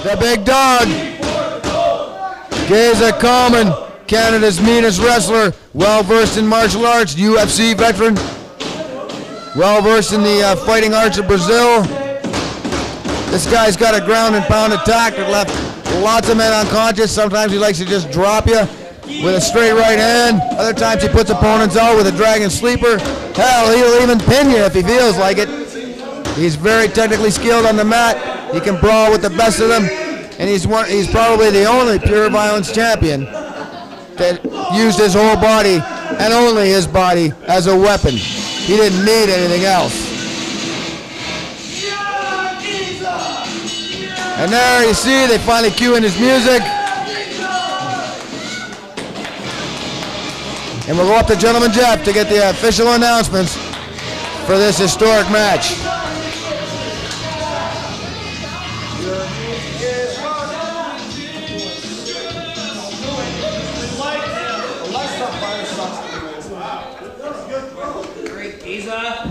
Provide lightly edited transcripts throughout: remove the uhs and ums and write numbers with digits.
the big dog. Geza Kalman, Canada's meanest wrestler, well-versed in martial arts, UFC veteran, well-versed in the fighting arts of Brazil. This guy's got a ground and pound attack that left lots of men unconscious. Sometimes he likes to just drop you with a straight right hand. Other times he puts opponents out with a dragon sleeper. Hell, he'll even pin you if he feels like it. He's very technically skilled on the mat. He can brawl with the best of them. And he's probably the only pure violence champion that used his whole body and only his body as a weapon. He didn't need anything else. And there you see, they finally cue in his music. And we'll go up to Gentleman Jeff to get the official announcements for this historic match. Geza.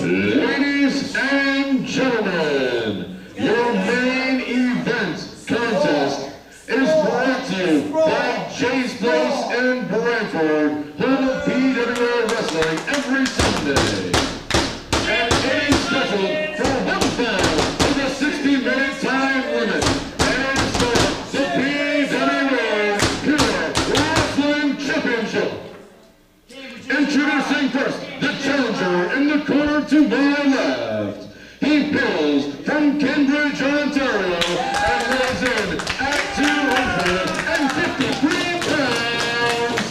Ladies and gentlemen, your main event contest is brought to you by Jay's Place in Brantford, home of PWA Wrestling every Sunday. And any special for one fan with a 60-minute time limit. And so, the PWA Pure Wrestling Championship. Introducing first, the challenger in the corner to my left. He hails from Cambridge, Ontario, and weighs in at 253 pounds.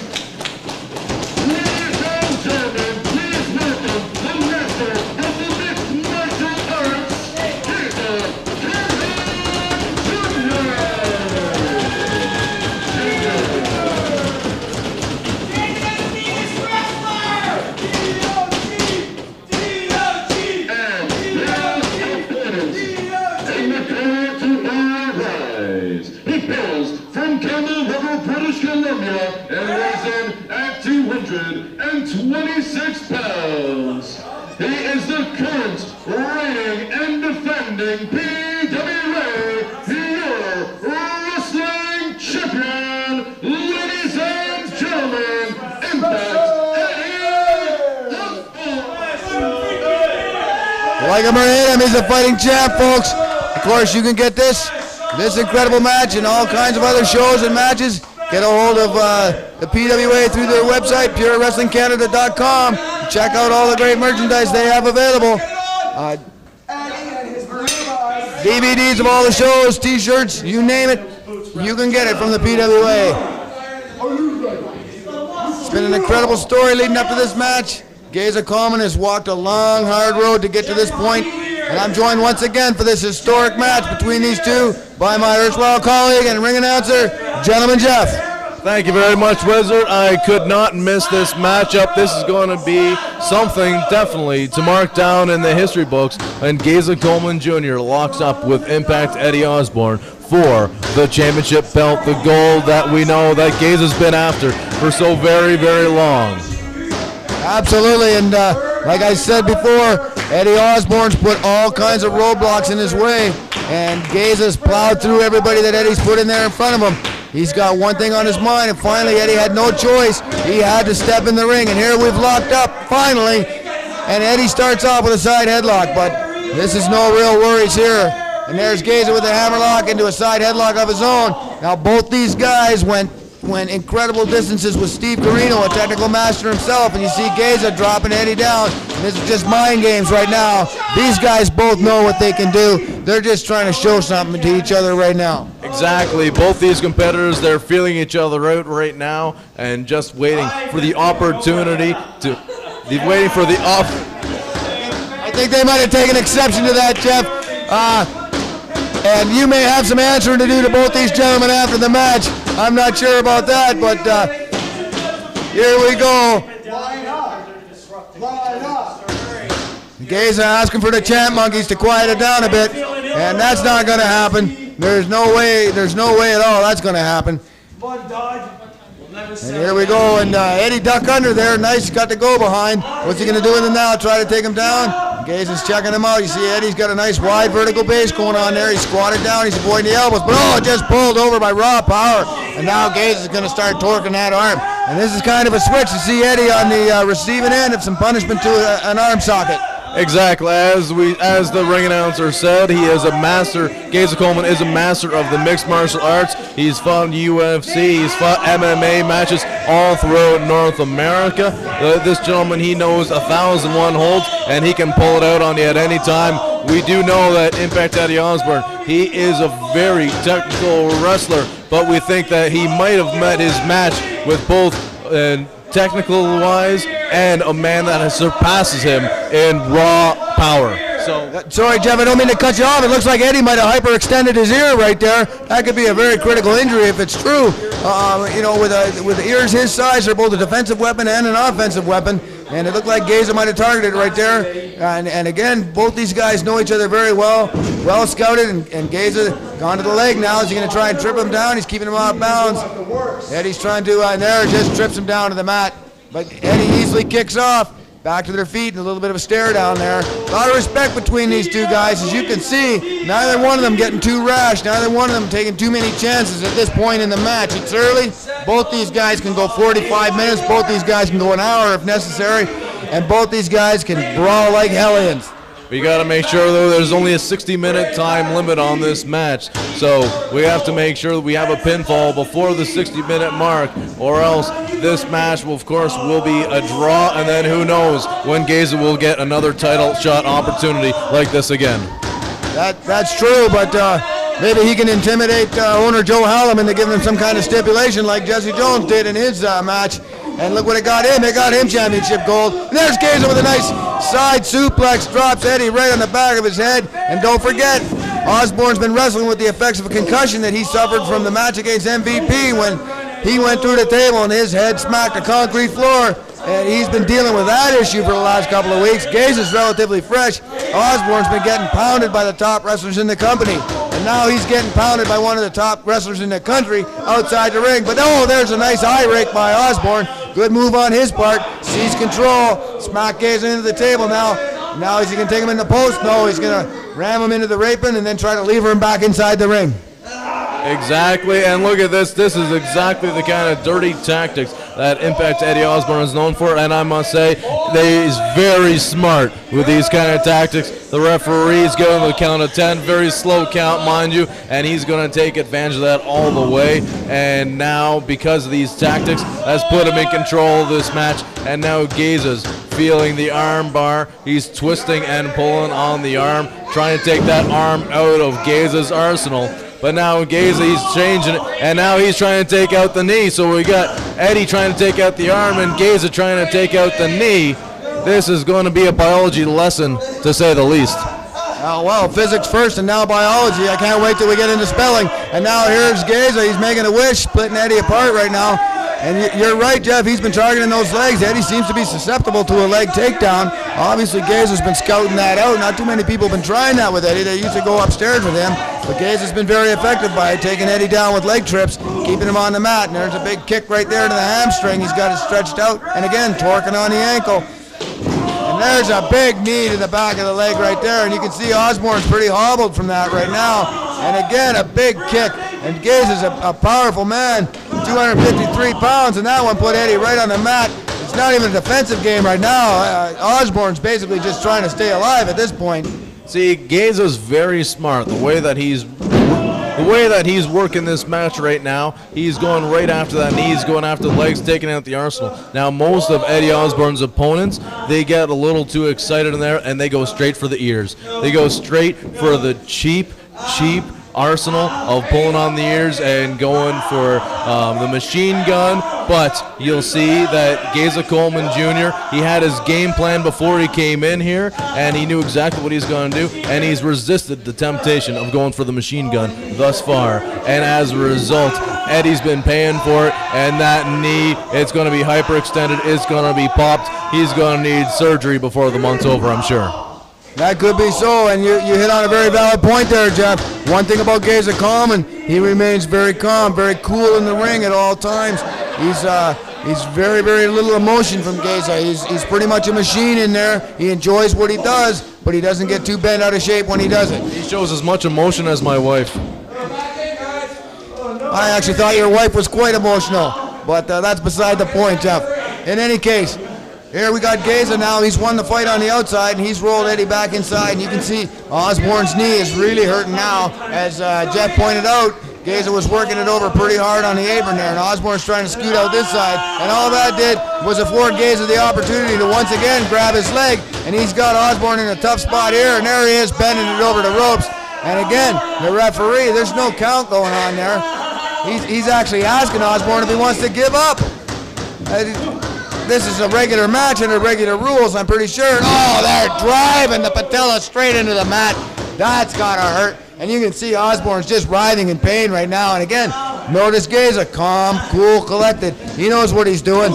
Ladies and gentlemen, please welcome the master of the mixed martial arts, Geza British Columbia, and weighs in at 226 pounds. He is the current reigning and defending PWA Pure Wrestling Champion. Ladies and gentlemen, Impact Eddie. Like him or hate him, he's a fighting champ, folks. Of course, you can get this incredible match and all kinds of other shows and matches. Get a hold of the PWA through their website, purewrestlingcanada.com. Check out all the great merchandise they have available. DVDs of all the shows, t-shirts, you name it, you can get it from the PWA. It's been an incredible story leading up to this match. Geza Kalman has walked a long, hard road to get to this point. And I'm joined once again for this historic match between these two by my erstwhile colleague and ring announcer, Gentleman Jeff. Thank you very much, Wizard. I could not miss this matchup. This is going to be something definitely to mark down in the history books. And Geza Kalman Jr. locks up with Impact Eddie Osbourne for the championship belt, the gold that we know that Geza's been after for so very, very long. Absolutely, and like I said before, Eddie Osbourne's put all kinds of roadblocks in his way, and Geza's plowed through everybody that Eddie's put in there in front of him. He's got one thing on his mind, and finally Eddie had no choice. He had to step in the ring, and here we've locked up, finally, and Eddie starts off with a side headlock, but this is no real worries here. And there's Geza with a hammerlock into a side headlock of his own. Now both these guys went incredible distances with Steve Carino, a technical master himself, and you see Geza dropping Eddie down. This is just mind games right now. These guys both know what they can do. They're just trying to show something to each other right now. Exactly. Both these competitors, they're feeling each other out right now and just waiting for the opportunity to... I think they might have taken exception to that, Jeff. And you may have some answering to do to both these gentlemen after the match. I'm not sure about that, but here we go. Geza asking for the chant monkeys to quiet it down a bit, and that's not going to happen. There's no way at all that's going to happen. And here we go, and Eddie duck under there. Nice, got to go behind. What's he going to do with him now? Try to take him down? Geza's checking him out. You see Eddie's got a nice wide vertical base going on there. He's squatted down. He's avoiding the elbows. But just pulled over by raw power. And now Geza's going to start torquing that arm. And this is kind of a switch. You see Eddie on the receiving end of some punishment to an arm socket. Exactly, as the ring announcer said, he is a master. Geza Kalman is a master of the mixed martial arts. He's fought UFC, he's fought MMA matches all throughout North America. This gentleman, he knows 1,001 holds, and he can pull it out on you at any time. We do know that Impact Eddie Osbourne, he is a very technical wrestler, but we think that he might have met his match with both technical-wise and a man that surpasses him in raw power. So, sorry, Jeff, I don't mean to cut you off. It looks like Eddie might have hyperextended his ear right there. That could be a very critical injury if it's true. With the ears his size, they're both a defensive weapon and an offensive weapon. And it looked like Geza might have targeted it right there. And again, both these guys know each other very well. Well scouted, and Geza gone to the leg now. Is he going to try and trip him down? He's keeping him off balance. Eddie's trying to, and there, just trips him down to the mat. But Eddie easily kicks off. Back to their feet and a little bit of a stare down there. A lot of respect between these two guys. As you can see, neither one of them getting too rash. Neither one of them taking too many chances at this point in the match. It's early. Both these guys can go 45 minutes. Both these guys can go an hour if necessary. And both these guys can brawl like hellions. We got to make sure, though, there's only a 60-minute time limit on this match. So we have to make sure that we have a pinfall before the 60-minute mark, or else this match, will, of course, will be a draw, and then who knows when Geza will get another title shot opportunity like this again. That's true, but maybe he can intimidate owner Joe Hallam into giving him some kind of stipulation like Jesse Jones did in his match. And look what it got him. It got him championship gold. And there's Geza with a nice side suplex. Drops Eddie right on the back of his head. And don't forget, Osbourne's been wrestling with the effects of a concussion that he suffered from the match against MVP when he went through the table and his head smacked the concrete floor. And he's been dealing with that issue for the last couple of weeks. Geza's relatively fresh. Osbourne's been getting pounded by the top wrestlers in the company. And now he's getting pounded by one of the top wrestlers in the country outside the ring. But there's a nice eye rake by Osbourne. Good move on his part. Seize control. Smack Geza into the table now. Now is he going to take him in the post? No, he's going to ram him into the apron and then try to lever him back inside the ring. Exactly, and look at this. This is exactly the kind of dirty tactics that Impact Eddie Osbourne is known for, and I must say, he's very smart with these kind of tactics. The referee's giving the count of 10, very slow count, mind you, and he's going to take advantage of that all the way. And now, because of these tactics, that's put him in control of this match, and now Geza's feeling the arm bar. He's twisting and pulling on the arm, trying to take that arm out of Geza's arsenal. But now Geza, he's changing it, and now he's trying to take out the knee. So we got Eddie trying to take out the arm and Geza trying to take out the knee. This is going to be a biology lesson, to say the least. Oh, well, physics first and now biology. I can't wait till we get into spelling. And now here's Geza. He's making a wish, splitting Eddie apart right now. And you're right, Jeff. He's been targeting those legs. Eddie seems to be susceptible to a leg takedown. Obviously, Geza's been scouting that out. Not too many people have been trying that with Eddie. They used to go upstairs with him. But Geza's been very effective by taking Eddie down with leg trips, keeping him on the mat. And there's a big kick right there to the hamstring. He's got it stretched out. And again, torquing on the ankle. And there's a big knee to the back of the leg right there. And you can see Osbourne's pretty hobbled from that right now. And again, a big kick. And Geza's a powerful man, 253 pounds, and that one put Eddie right on the mat. It's not even a defensive game right now. Osbourne's basically just trying to stay alive at this point. See, Geza's very smart. The way that he's working this match right now, he's going right after that knee, he's going after the legs, taking out the arsenal. Now, most of Eddie Osbourne's opponents, they get a little too excited in there, and they go straight for the ears. They go straight for the cheap arsenal of pulling on the ears and going for the machine gun, but you'll see that Geza Kalman Jr., he had his game plan before he came in here, and he knew exactly what he's going to do, and he's resisted the temptation of going for the machine gun thus far, and as a result, Eddie's been paying for it, and that knee, it's going to be hyperextended, it's going to be popped, he's going to need surgery before the month's over, I'm sure. That could be so, and you hit on a very valid point there, Jeff. One thing about Geza Kalman, he remains very calm, very cool in the ring at all times. He's very, very little emotion from Geza. He's pretty much a machine in there. He enjoys what he does, but he doesn't get too bent out of shape when he does it. He shows as much emotion as my wife. I actually thought your wife was quite emotional, but that's beside the point, Jeff. In any case, here we got Geza now. He's won the fight on the outside, and he's rolled Eddie back inside. And you can see Osbourne's knee is really hurting now. As Jeff pointed out, Geza was working it over pretty hard on the apron there, and Osbourne's trying to scoot out this side. And all that did was afford Geza the opportunity to once again grab his leg, and he's got Osbourne in a tough spot here, and there he is bending it over the ropes. And again, the referee, there's no count going on there. He's actually asking Osbourne if he wants to give up. This is a regular match under regular rules, I'm pretty sure. Oh, they're driving the patella straight into the mat. That's gotta hurt. And you can see Osbourne's just writhing in pain right now. And again, notice Geza, calm, cool, collected. He knows what he's doing.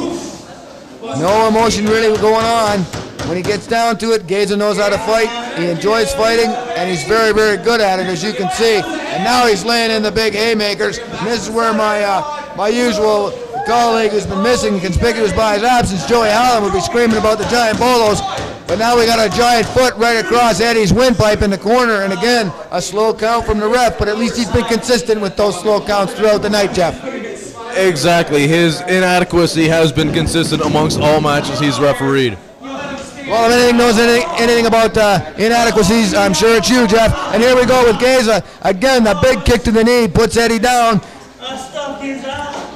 No emotion really going on. When he gets down to it, Geza knows how to fight. He enjoys fighting, and he's very, very good at it, as you can see. And now he's laying in the big haymakers. And this is where my usual colleague who's been missing, conspicuous by his absence, Joey Allen, would be screaming about the giant bolos. But now we got a giant foot right across Eddie's windpipe in the corner. And again, a slow count from the ref, but at least he's been consistent with those slow counts throughout the night, Jeff. Exactly. His inadequacy has been consistent amongst all matches he's refereed. Well, if anything knows anything about inadequacies, I'm sure it's you, Jeff. And here we go with Geza. Again, the big kick to the knee puts Eddie down.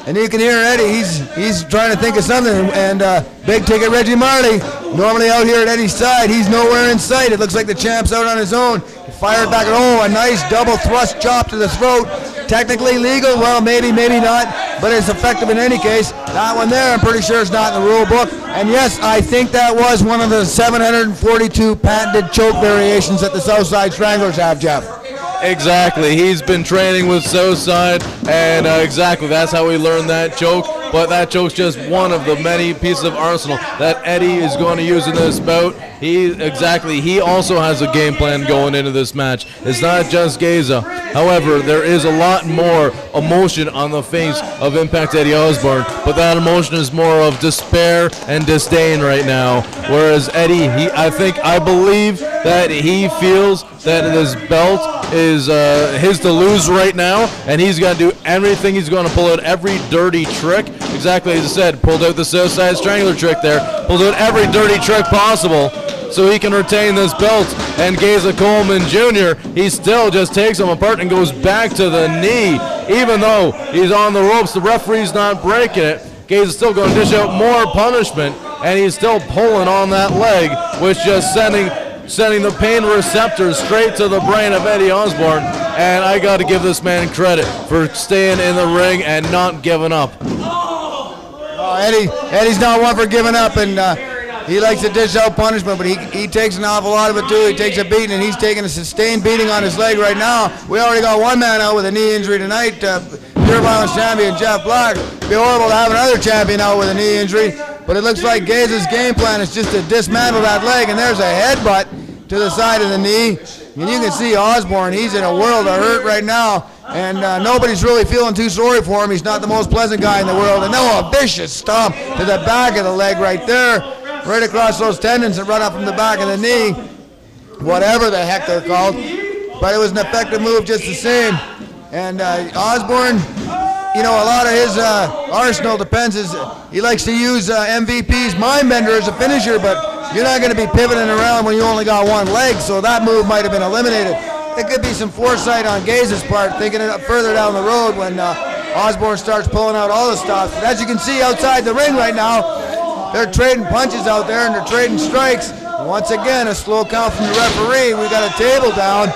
And you can hear Eddie, he's trying to think of something. And big ticket Reggie Marley, normally out here at Eddie's side, he's nowhere in sight. It looks like the champ's out on his own. He fired back, oh, a nice double thrust chop to the throat. Technically legal, well, maybe not, but it's effective in any case. That one there, I'm pretty sure it's not in the rule book. And yes, I think that was one of the 742 patented choke variations that the Southside Stranglers have, Jeff. Exactly. He's been training with Southside, and exactly, that's how he learned that choke. But that choke's just one of the many pieces of arsenal that Eddie is going to use in this bout. He also has a game plan going into this match. It's not just Geza. However, there is a lot more emotion on the face of Impact Eddie Osbourne, but that emotion is more of despair and disdain right now. Whereas Eddie, I believe that he feels that his belt is his to lose right now, and he's going to do everything. He's going to pull out every dirty trick. Exactly as I said, pulled out the Southside Strangler trick there, pulled out every dirty trick possible so he can retain this belt. And Geza Kalman Jr., he still just takes him apart and goes back to the knee. Even though he's on the ropes, the referee's not breaking it. Geza's still going to dish out more punishment, and he's still pulling on that leg, which just sending the pain receptors straight to the brain of Eddie Osbourne. And I got to give this man credit for staying in the ring and not giving up. Eddie's not one for giving up, and he likes to dish out punishment, but he takes an awful lot of it too. He takes a beating, and he's taking a sustained beating on his leg right now. We already got one man out with a knee injury tonight, Pure Violence champion Jeff Black. It'd be horrible to have another champion out with a knee injury, but it looks like Geza's game plan is just to dismantle that leg, and there's a headbutt to the side of the knee. And you can see Osbourne, he's in a world of hurt right now, and nobody's really feeling too sorry for him. He's not the most pleasant guy in the world. And now a vicious stomp to the back of the leg right there, right across those tendons that run up from the back of the knee, whatever the heck they're called. But it was an effective move just the same. And Osbourne, you know, a lot of his arsenal depends. He likes to use MVP's Mindbender as a finisher, but you're not going to be pivoting around when you only got one leg, so that move might have been eliminated. It could be some foresight on Geza's part, thinking it further down the road when Osbourne starts pulling out all the stops. But as you can see outside the ring right now, they're trading punches out there and they're trading strikes. Once again, a slow count from the referee. We got a table down.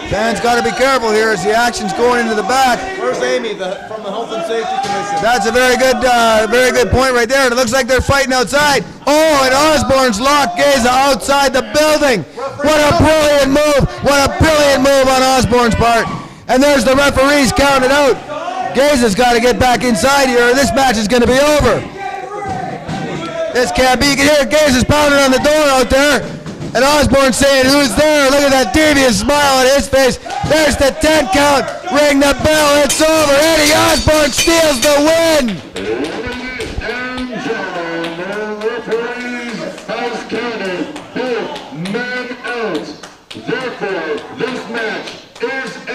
Fans got to be careful here as the action's going into the back. Where's Amy from the Health and Safety Commission? That's a very good point right there. It looks like they're fighting outside. Oh, and Osbourne's locked Geza outside the building. What a brilliant move. What a brilliant move on Osbourne's part. And there's the referees counted out. Geza's got to get back inside here or this match is going to be over. This can't be. You can hear Geza's pounding on the door out there. And Osbourne saying, who's there? Look at that devious smile on his face. There's the 10 count. Ring the bell. It's over. Eddie Osbourne steals the win. Ladies and gentlemen, the referees has counted both men Therefore, this match is